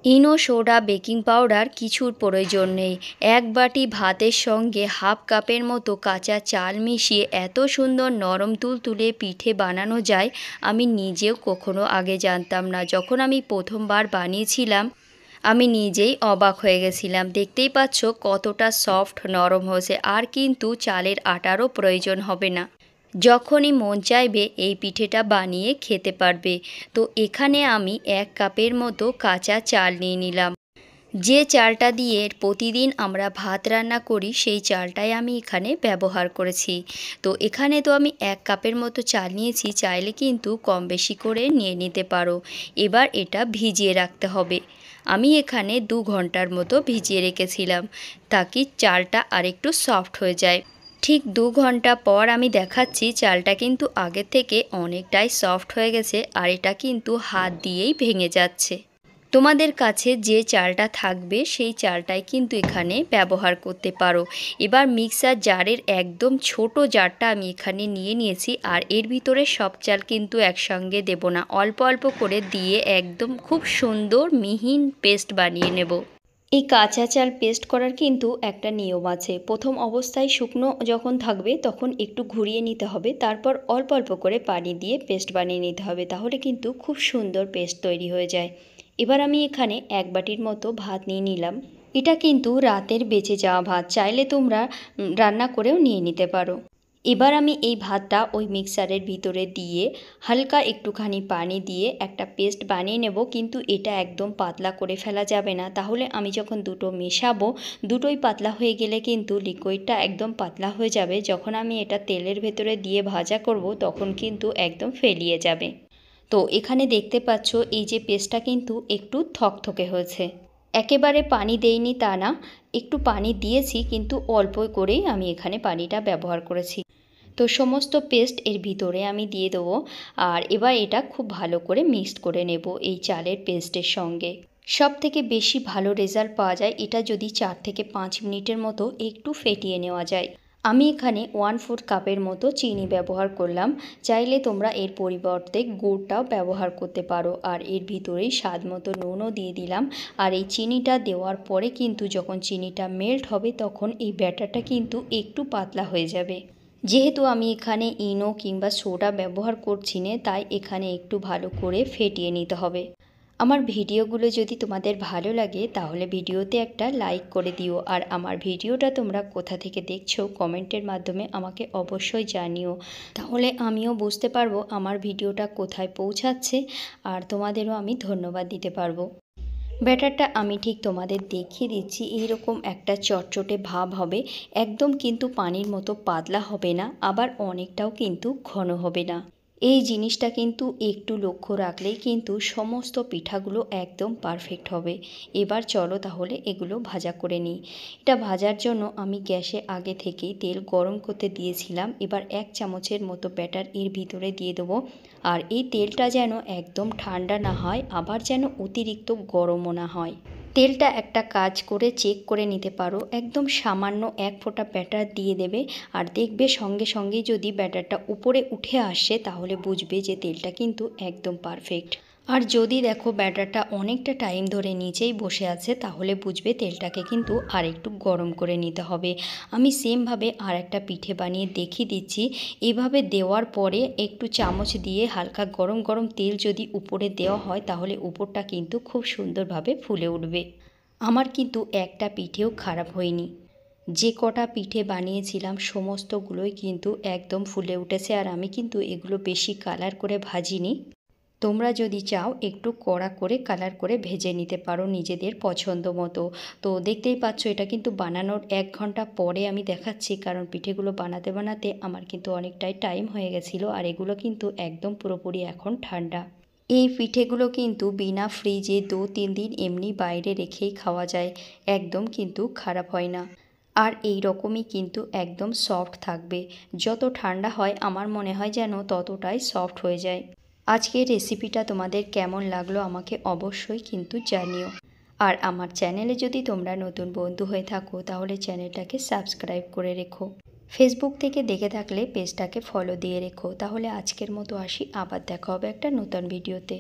ইনো, soda, baking powder কিছুর প্রয়োজন নেই। এক বাটি ভাতের সঙ্গে হাফ কাপের মতো কাঁচা চাল মিশিয়ে এত সুন্দর নরম তুলতুলে পিঠে বানানো যায় আমি নিজেও কখনো আগে জানতাম না। যখন আমি প্রথমবার বানিয়েছিলাম আমি নিজেই অবাক হয়ে গেছিলাম। দেখতেই পাচ্ছ কতটা সফট নরম হয়েছে, আর কিন্তু চালের আটারও প্রয়োজন হবে না। যখনই মন চাইবে এই পিঠেটা বানিয়ে খেতে পারবে। তো এখানে আমি 1 কাপের মতো কাঁচা চাল নিয়ে নিলাম। যে চালটা দিয়ে প্রতিদিন আমরা ভাত রান্না করি সেই চালটাই আমি এখানে ব্যবহার করেছি। তো এখানে তো আমি 1 কাপের মতো চাল নিয়েছি, চাইলে কিন্তু কম বেশি করে নিয়ে নিতে পারো। এবার এটা ভিজিয়ে রাখতে হবে। আমি এখানে 2 ঘন্টার মতো ভিজিয়ে রেখেছিলাম তাকে চালটা আরেকটু সফট হয়ে যায়। ঠিক 2 ঘন্টা পর আমি দেখাচ্ছি চালটা কিন্তু আগের থেকে অনেকটাই সফট হয়ে গেছে, আর এটা কিন্তু হাত দিয়েই ভেঙে যাচ্ছে। তোমাদের কাছে যে চালটা থাকবে সেই চালটাই কিন্তু এখানে ব্যবহার করতে পারো। এবার মিক্সার জারের একদম ছোট জারটা আমি এখানে নিয়ে নিয়েছি, আর এর ভিতরে সব চাল কিন্তু একসঙ্গে দেব না, অল্প অল্প করে দিয়ে একদম খুব সুন্দর মিহিন পেস্ট বানিয়ে নেব। এই কাঁচা চাল পেস্ট করার কিন্তু একটা নিয়ম আছে। প্রথম অবস্থায় শুকনো যখন থাকবে তখন একটু ঘুরিয়ে নিতে হবে, তারপর অল্প অল্প করে পানি দিয়ে পেস্ট বানিয়ে নিতে হবে, তাহলে কিন্তু খুব সুন্দর পেস্ট তৈরি হয়ে যায়। এবার আমি এখানে 1 বাটির মতো ভাত নিয়ে নিলাম। এটা কিন্তু রাতের বেঁচে যাওয়া ভাত, চাইলে তোমরা রান্না করেও নিয়ে নিতে পারো। এবার আমি এই ভাতটা ওই মিক্সারের ভিতরে দিয়ে হালকা একটুখানি পানি দিয়ে একটা পেস্ট বানিয়ে নেব, কিন্তু এটা একদম পাতলা করে ফেলা যাবে না, তাহলে আমি যখন দুটো মেশাবো দুটোই পাতলা হয়ে গেলে কিন্তু লিকুইডটা একদম পাতলা হয়ে যাবে। যখন আমি এটা তেলের ভেতরে দিয়ে ভাজা করব তখন কিন্তু একদম ফেলিয়ে যাবে। তো এখানে দেখতে পাচ্ছ এই যে পেস্টটা কিন্তু একটু থকথকে হয়েছে। একেবারে পানি দেইনি তা না, একটু পানি দিয়েছি, কিন্তু অল্প করেই আমি এখানে পানিটা ব্যবহার করেছি। তো সমস্ত পেস্ট এর ভিতরে আমি দিয়ে দেবো, আর এবার এটা খুব ভালো করে মিক্সড করে নেব এই চালের পেস্টের সঙ্গে। সব থেকে বেশি ভালো রেজাল্ট পাওয়া যায় এটা যদি 4 থেকে 5 মিনিটের মতো একটু ফেটিয়ে নেওয়া যায়। আমি এখানে 1/4 কাপের মতো চিনি ব্যবহার করলাম, চাইলে তোমরা এর পরিবর্তে গুড়টাও ব্যবহার করতে পারো। আর এর ভিতরেই স্বাদ মতো নুনও দিয়ে দিলাম। আর এই চিনিটা দেওয়ার পরে কিন্তু যখন চিনিটা মেল্ট হবে তখন এই ব্যাটারটা কিন্তু একটু পাতলা হয়ে যাবে। যেহেতু আমি এখানে ইনো কিংবা সোডা ব্যবহার করছি না, তাই এখানে একটু ভালো করে ফেটিয়ে নিতে হবে। আমার ভিডিওগুলো যদি তোমাদের ভালো লাগে তাহলে ভিডিওতে একটা লাইক করে দিও, আর আমার ভিডিওটা তোমরা কোথা থেকে দেখছো কমেন্টের মাধ্যমে আমাকে অবশ্যই জানিও, তাহলে আমিও বুঝতে পারবো আমার ভিডিওটা কোথায় পৌঁছাচ্ছে, আর তোমাদেরও আমি ধন্যবাদ দিতে পারবো। ব্যাটারটা আমি ঠিক তোমাদের দেখিয়ে দিচ্ছি, এইরকম একটা চটচটে ভাব হবে, একদম কিন্তু পানির মতো পাতলা হবে না, আবার অনেকটাও কিন্তু ঘন হবে না। এই জিনিসটা কিন্তু একটু লক্ষ্য রাখলেই কিন্তু সমস্ত পিঠাগুলো একদম পারফেক্ট হবে। এবার চলো তাহলে এগুলো ভাজা করে নিই। এটা ভাজার জন্য আমি গ্যাসে আগে থেকেই তেল গরম করতে দিয়েছিলাম। এবার 1 চামচের মতো ব্যাটার এর ভিতরে দিয়ে দেবো, আর এই তেলটা যেন একদম ঠান্ডা না হয়, আবার যেন অতিরিক্ত গরমও না হয়। তেলটা একটা কাজ করে চেক করে নিতে পারো, একদম সামান্য 1 ফোঁটা ব্যাটার দিয়ে দেবে, আর দেখবে সঙ্গে সঙ্গেই যদি ব্যাটারটা উপরে উঠে আসে তাহলে বুঝবে যে তেলটা কিন্তু একদম পারফেক্ট। আর যদি দেখো ব্যাটারটা অনেকটা টাইম ধরে নিচেই বসে আছে তাহলে বুঝবে তেলটাকে কিন্তু আর একটু গরম করে নিতে হবে। আমি সেমভাবে আর একটা পিঠে বানিয়ে দেখিয়ে দিচ্ছি। এভাবে দেওয়ার পরে একটু চামচ দিয়ে হালকা গরম গরম তেল যদি উপরে দেওয়া হয় তাহলে উপরটা কিন্তু খুব সুন্দরভাবে ফুলে উঠবে। আমার কিন্তু একটা পিঠেও খারাপ হয়নি। যে কটা পিঠে বানিয়েছিলাম সমস্তগুলোই কিন্তু একদম ফুলে উঠেছে, আর আমি কিন্তু এগুলো বেশি কালার করে ভাজিনি। তোমরা যদি চাও একটু কড়া করে কালার করে ভেজে নিতে পারো নিজেদের পছন্দ মতো। তো দেখতেই পাচ্ছ এটা কিন্তু বানানোর 1 ঘন্টা পরে আমি দেখাচ্ছি, কারণ পিঠেগুলো বানাতে বানাতে আমার কিন্তু অনেকটাই টাইম হয়ে গেছিলো, আর এগুলো কিন্তু একদম পুরোপুরি এখন ঠান্ডা। এই পিঠেগুলো কিন্তু বিনা ফ্রিজে 2-3 দিন এমনি বাইরে রেখেই খাওয়া যায়, একদম কিন্তু খারাপ হয় না। আর এই রকমই কিন্তু একদম সফট থাকবে। যত ঠান্ডা হয় আমার মনে হয় যেন ততটাই সফট হয়ে যায়। আজকের রেসিপিটা তোমাদের কেমন লাগলো আমাকে অবশ্যই কিন্তু জানিও। আর আমার চ্যানেলে যদি তোমরা নতুন বন্ধু হয়ে থাকো তাহলে চ্যানেলটাকে সাবস্ক্রাইব করে রেখো। ফেসবুক থেকে দেখে থাকলে পেজটাকে ফলো দিয়ে রেখো। তাহলে আজকের মতো আসি, আবার দেখা হবে একটা নতুন ভিডিওতে।